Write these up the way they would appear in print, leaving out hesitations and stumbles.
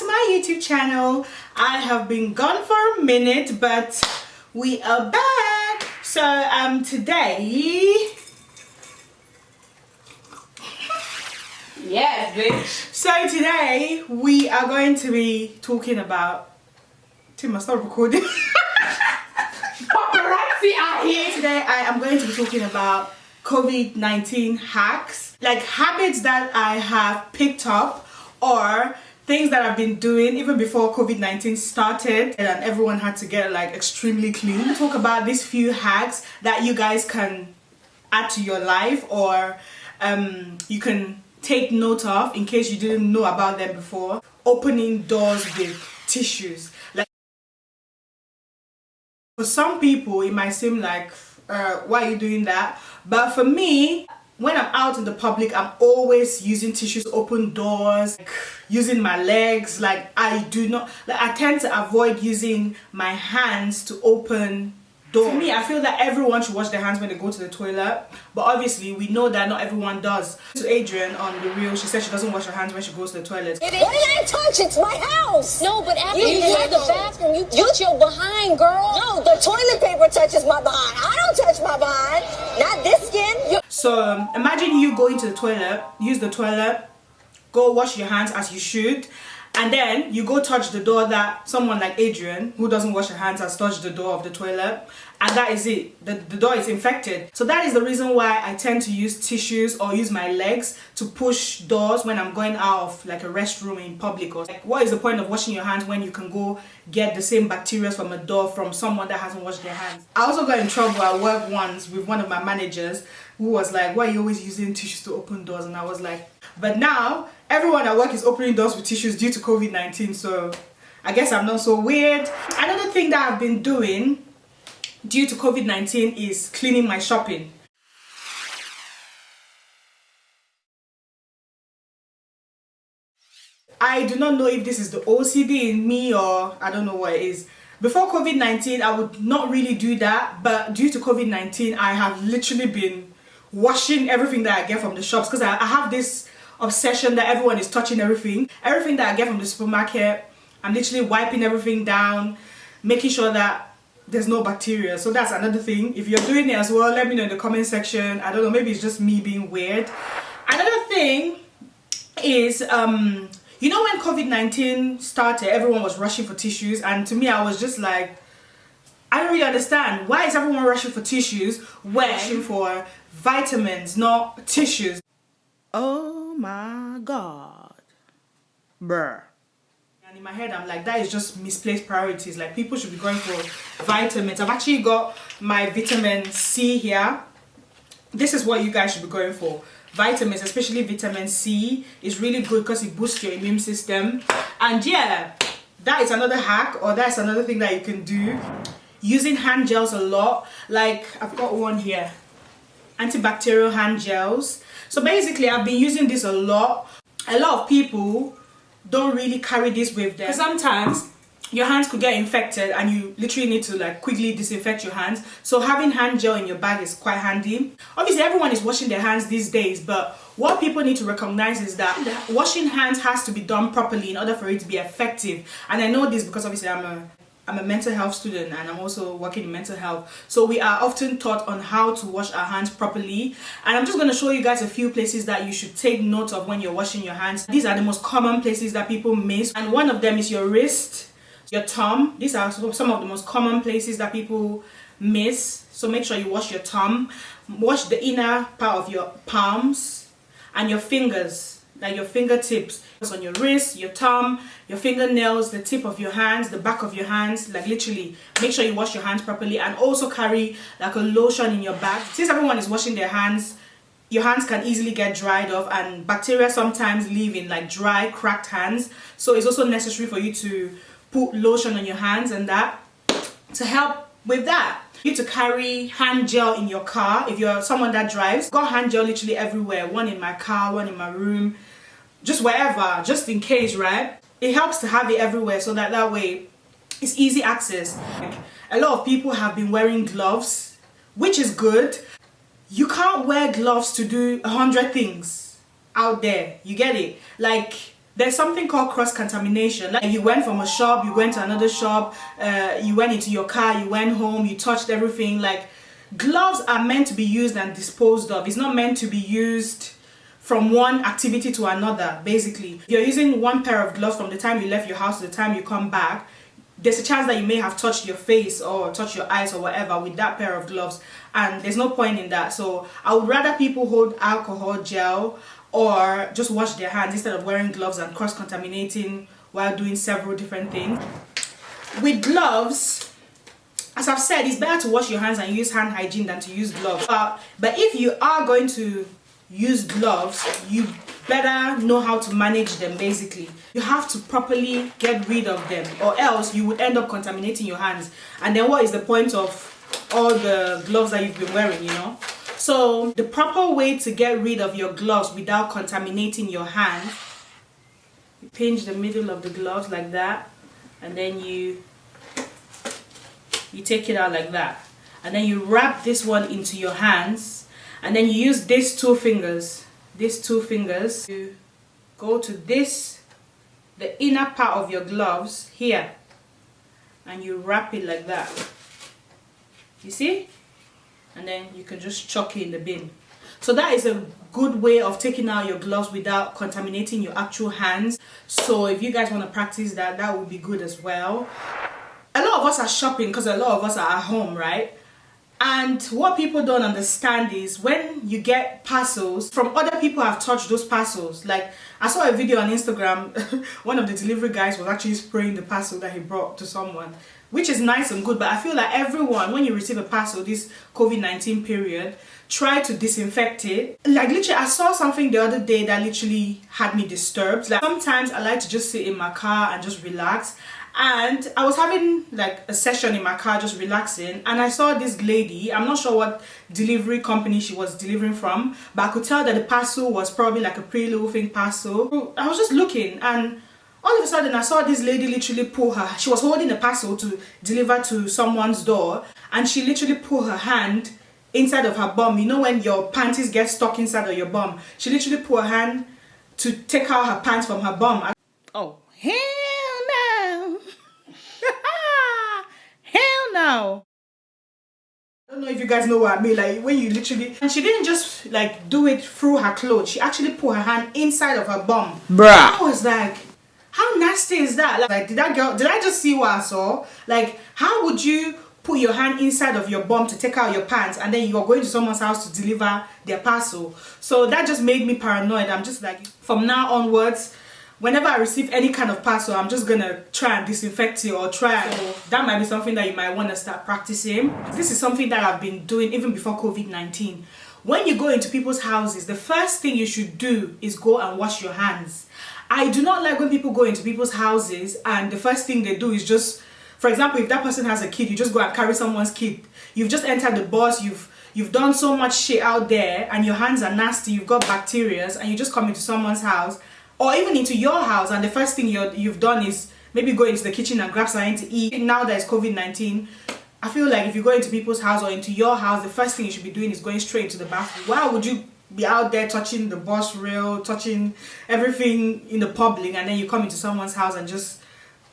to my YouTube channel. I have been gone for a minute, but we are back. So today, yes, bitch. So today we are going to be talking about. Tim, I start recording. Paparazzi are here. Today I am going to be talking about COVID-19 hacks, like habits that I have picked up or things that I've been doing even before COVID-19 started and everyone had to get like extremely clean. Talk about these few hacks that you guys can add to your life or you can take note of in case you didn't know about them before. Opening doors with tissues. Like, for some people it might seem like why are you doing that? But for me, when I'm out in the public, I'm always using tissues to open doors, like using my legs. Like I tend to avoid using my hands to open doors. To me, I feel that everyone should wash their hands when they go to the toilet, but obviously we know that not everyone does. To Adrian on the reel, she said she doesn't wash her hands when she goes to the toilet. What did I touch? It's my house. No, but after you use the bathroom, you touch your behind, girl. No, the toilet paper touches my behind. I don't touch my behind. Not this skin. So imagine you going to the toilet, use the toilet, go wash your hands as you should, and then you go touch the door that someone like Adrian, who doesn't wash her hands, has touched the door of the toilet, and that is it. The door is infected. So that is the reason why I tend to use tissues or use my legs to push doors when I'm going out of like a restroom in public. Or like, what is the point of washing your hands when you can go get the same bacteria from a door from someone that hasn't washed their hands? I also got in trouble at work once with one of my managers who was like, why are you always using tissues to open doors? And I was like, but now everyone at work is opening doors with tissues due to COVID-19, so I guess I'm not so weird. Another thing that I've been doing due to COVID-19 is cleaning my shopping. I do not know if this is the OCD in me or I don't know what it is. Before COVID-19, I would not really do that, but due to COVID-19, I have literally been washing everything that I get from the shops because I have this obsession that everyone is touching everything. Everything that I get from the supermarket, I'm literally wiping everything down, making sure that there's no bacteria. So that's another thing. If you're doing it as well, let me know in the comment section. I don't know, maybe it's just me being weird. Another thing is, you know, when COVID-19 started, everyone was rushing for tissues, and to me, I was just like, I don't really understand. Why is everyone rushing for tissues when rushing for vitamins, not tissues? Oh my God. Bruh. And in my head, I'm like, that is just misplaced priorities. Like, people should be going for vitamins. I've actually got my vitamin C here. This is what you guys should be going for. Vitamins, especially vitamin C, is really good because it boosts your immune system. And yeah, that is another hack, or that's another thing that you can do. Using hand gels a lot. Like, I've got one here. Antibacterial hand gels. So basically, I've been using this a lot. A lot of people don't really carry this with them. Sometimes your hands could get infected and you literally need to like quickly disinfect your hands. So having hand gel in your bag is quite handy. Obviously, everyone is washing their hands these days, but what people need to recognize is that washing hands has to be done properly in order for it to be effective. And I know this because obviously I'm a mental health student and I'm also working in mental health. So we are often taught on how to wash our hands properly. And I'm just going to show you guys a few places that you should take note of when you're washing your hands. These are the most common places that people miss. And one of them is your wrist, your thumb. These are some of the most common places that people miss. So make sure you wash your thumb. Wash the inner part of your palms and your fingers, like your fingertips. On your wrist, your thumb, your fingernails, the tip of your hands, the back of your hands. Like literally make sure you wash your hands properly, and also carry like a lotion in your bag. Since everyone is washing their hands, your hands can easily get dried off, and bacteria sometimes live in like dry, cracked hands. So it's also necessary for you to put lotion on your hands and that to help with that. You need to carry hand gel in your car if you're someone that drives. Got hand gel literally everywhere. One in my car, one in my room, just wherever, just in case, right? It helps to have it everywhere so that way it's easy access. Like, a lot of people have been wearing gloves, which is good. You can't wear gloves to do 100 things out there, you get it? Like, there's something called cross-contamination. Like you went from a shop, you went to another shop, you went into your car, you went home, you touched everything. Like, gloves are meant to be used and disposed of. It's not meant to be used from one activity to another, basically. If you're using one pair of gloves from the time you left your house to the time you come back, there's a chance that you may have touched your face or touched your eyes or whatever with that pair of gloves, and there's no point in that. So I would rather people hold alcohol gel or just wash their hands instead of wearing gloves and cross-contaminating while doing several different things. With gloves, as I've said, it's better to wash your hands and use hand hygiene than to use gloves. But if you are going to use gloves, you better know how to manage them. Basically, you have to properly get rid of them, or else you would end up contaminating your hands, and then what is the point of all the gloves that you've been wearing, you know? So the proper way to get rid of your gloves without contaminating your hands, you pinch the middle of the gloves like that, and then you take it out like that, and then you wrap this one into your hands, and then you use these two fingers to go to the inner part of your gloves here, and you wrap it like that, you see, and then you can just chuck it in the bin. So that is a good way of taking out your gloves without contaminating your actual hands. So if you guys want to practice that, that would be good as well. A lot of us are shopping because a lot of us are at home, right? And what people don't understand is when you get parcels from other people have touched those parcels. Like, I saw a video on Instagram, one of the delivery guys was actually spraying the parcel that he brought to someone, which is nice and good, but I feel like everyone, when you receive a parcel this COVID-19 period, try to disinfect it. Like, literally, I saw something the other day that literally had me disturbed. Like, sometimes I like to just sit in my car and just relax. And I was having like a session in my car just relaxing, and I saw this lady. I'm not sure what delivery company she was delivering from, but I could tell that the parcel was probably like a pretty little thing parcel. I was just looking, and all of a sudden I saw this lady literally pull her, she was holding a parcel to deliver to someone's door, and she literally pulled her hand inside of her bum. You know when your panties get stuck inside of your bum? She literally pulled her hand to take out her pants from her bum. Oh, hell no. Hell no. I don't know if you guys know what I mean, like when you literally, and she didn't just like do it through her clothes, she actually put her hand inside of her bum. Bruh. I was like, how nasty is that? Like, did I just see what I saw? Like, how would you put your hand inside of your bum to take out your pants, and then you're going to someone's house to deliver their parcel? So that just made me paranoid. I'm just like, from now onwards, whenever I receive any kind of parcel, I'm just gonna try and disinfect it or try. So that might be something that you might want to start practicing. This is something that I've been doing even before COVID-19. When you go into people's houses, the first thing you should do is go and wash your hands. I do not like when people go into people's houses and the first thing they do is just, for example, if that person has a kid, you just go and carry someone's kid. You've just entered the bus, you've done so much shit out there, and your hands are nasty, you've got bacteria, and you just come into someone's house or even into your house, and the first thing you've done is maybe go into the kitchen and grab something to eat. Now that it's COVID-19, I feel like if you go into people's house or into your house, the first thing you should be doing is going straight into the bathroom. Why would you be out there touching the bus rail, touching everything in the public, and then you come into someone's house and just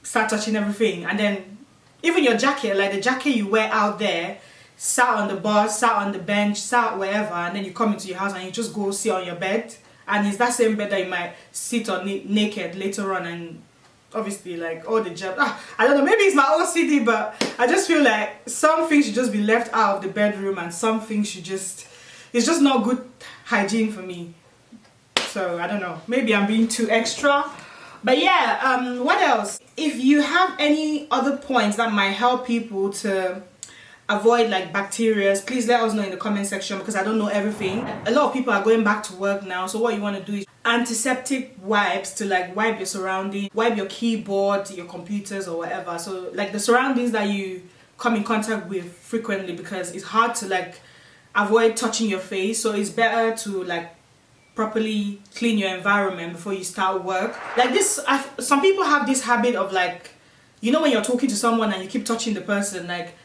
start touching everything? And then even your jacket, like the jacket you wear out there, sat on the bus, sat on the bench, sat wherever, and then you come into your house and you just go sit on your bed. And it's that same bed that you might sit on naked later on, and obviously like all the germs. I don't know, maybe it's my OCD, but I just feel like some things should just be left out of the bedroom, and some things should just, it's just not good hygiene for me. So I don't know, maybe I'm being too extra. But yeah, what else? If you have any other points that might help people to avoid like bacteria, please let us know in the comment section, because I don't know everything. A lot of people are going back to work now, so what you want to do is antiseptic wipes to like wipe your surroundings, wipe your keyboard, your computers or whatever. So like the surroundings that you come in contact with frequently, because it's hard to like avoid touching your face, so it's better to like properly clean your environment before you start work. Like this, some people have this habit of like, you know, when you're talking to someone and you keep touching the person, like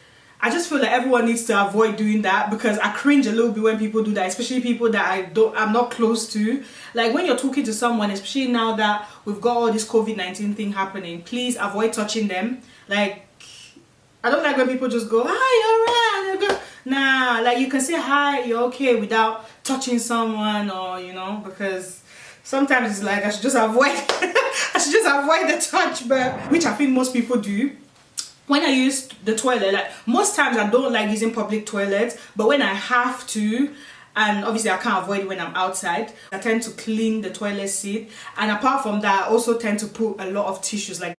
I just feel like everyone needs to avoid doing that, because I cringe a little bit when people do that, especially people that I'm not close to. Like when you're talking to someone, especially now that we've got all this COVID-19 thing happening, please avoid touching them. Like, I don't like when people just go, hi, you're right. Nah, like you can say hi, you're okay, without touching someone, or you know, because sometimes it's like I should just avoid I should just avoid the touch, but which I think most people do. When I use the toilet, like most times I don't like using public toilets, but when I have to, and obviously I can't avoid it when I'm outside, I tend to clean the toilet seat. And apart from that, I also tend to put a lot of tissues, like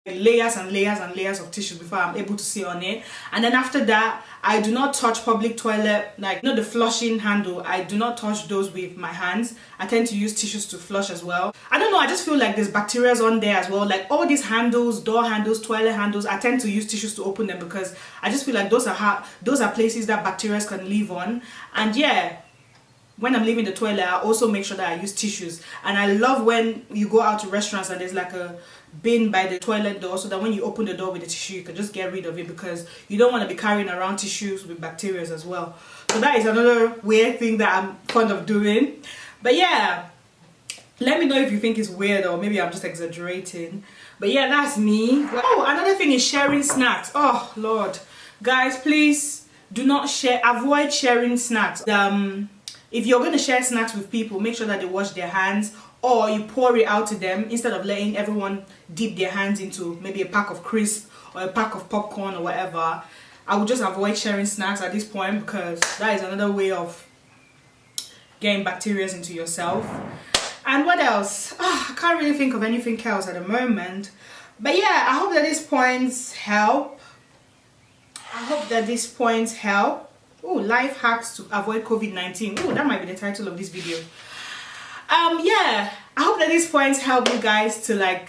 layers and layers and layers of tissue before I'm able to sit on it. And then after that, I do not touch public toilet, like, you know, the flushing handle. I do not touch those with my hands. I tend to use tissues to flush as well. I don't know, I just feel like there's bacteria on there as well. Like all these handles, door handles, toilet handles, I tend to use tissues to open them, because I just feel like those are places that bacteria can live on. And yeah, when I'm leaving the toilet, I also make sure that I use tissues. And I love when you go out to restaurants and there's like a bin by the toilet door, so that when you open the door with the tissue, you can just get rid of it, because you don't want to be carrying around tissues with bacteria as well. So that is another weird thing that I'm fond of doing. But yeah, let me know if you think it's weird, or maybe I'm just exaggerating. But yeah, that's me. Oh, another thing is sharing snacks. Oh Lord, guys, please do not share. Avoid sharing snacks. If you're going to share snacks with people, make sure that they wash their hands, or you pour it out to them instead of letting everyone dip their hands into maybe a pack of crisps or a pack of popcorn or whatever. I would just avoid sharing snacks at this point, because that is another way of getting bacteria into yourself. And what else? Oh, I can't really think of anything else at the moment. But yeah, I hope that these points help. Oh, life hacks to avoid COVID-19. Oh, that might be the title of this video. Yeah, I hope that these points help you guys to like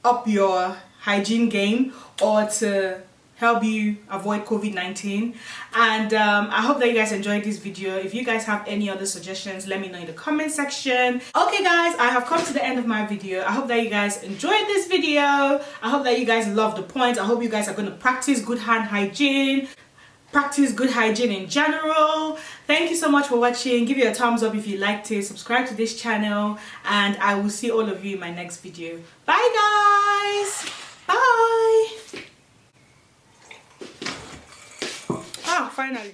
up your hygiene game, or to help you avoid COVID-19. And I hope that you guys enjoyed this video. If you guys have any other suggestions, let me know in the comment section. Okay guys, I have come to the end of my video. I hope that you guys enjoyed this video. I hope that you guys love the points. I hope you guys are going to practice good hand hygiene, practice good hygiene in general. Thank you so much for watching. Give it a thumbs up if you liked it. Subscribe to this channel, and I will see all of you in my next video. Bye guys. Bye. Ah, finally.